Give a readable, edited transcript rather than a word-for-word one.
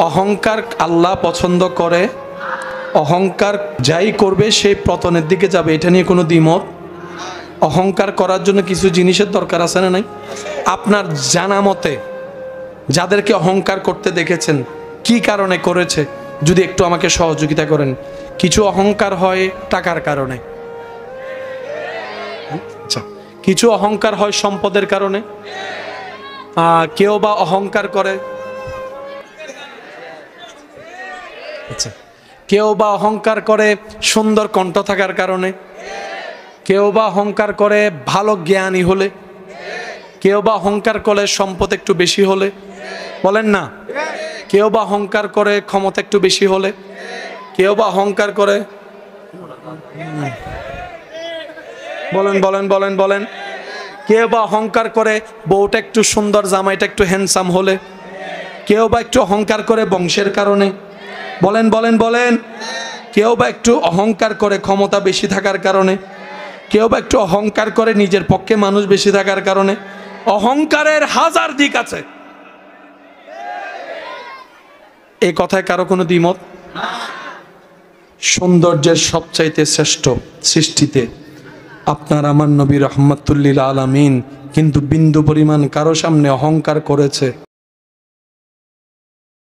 অহংকার আল্লাহ পছন্দ করে, অহংকার যাই করবে সেই পতনের দিকে যাবে, এটা নিয়ে কোনো দ্বিমত। অহংকার করার জন্য কিছু জিনিসের দরকার আছে না নাই? আপনার জানা মতে যাদেরকে অহংকার করতে দেখেছেন কি কারণে করেছে যদি একটু আমাকে সহযোগিতা করেন। কিছু অহংকার হয় টাকার কারণে, আচ্ছা, কিছু অহংকার হয় সম্পদের কারণে, কেউ বা অহংকার করে, আচ্ছা, কেউ বা অহংকার করে সুন্দর কণ্ঠ থাকার কারণে, কেউ বা অহংকার করে ভালো জ্ঞানী হলে, কেউ বা অহংকার করে সম্পদ একটু বেশি হলে, বলেন না, কেউ বা অহংকার করে ক্ষমতা একটু বেশি হলে, কেউ বা অহংকার করে, বলেন বলেন বলেন বলেন, কেউ বা অহংকার করে বউটা একটু সুন্দর, জামাইটা একটু হ্যান্ডসাম হলে, কেউ বা একটু অহংকার করে বংশের কারণে, বলেন বলেন বলেন, কেউ বা একটু অহংকার করে ক্ষমতা বেশি থাকার কারণে, কেউ বা একটু অহংকার করে নিজের পক্ষে মানুষ বেশি থাকার কারণে। অহংকারের হাজার দিক আছে, এই কথায় কারো কোনো দ্বিমত? সৌন্দর্যের সবচাইতে শ্রেষ্ঠ সৃষ্টিতে আপনার আমার নবী রহমাতুল্লিল আলামিন কিন্তু বিন্দু পরিমাণ কারো সামনে অহংকার করেছে?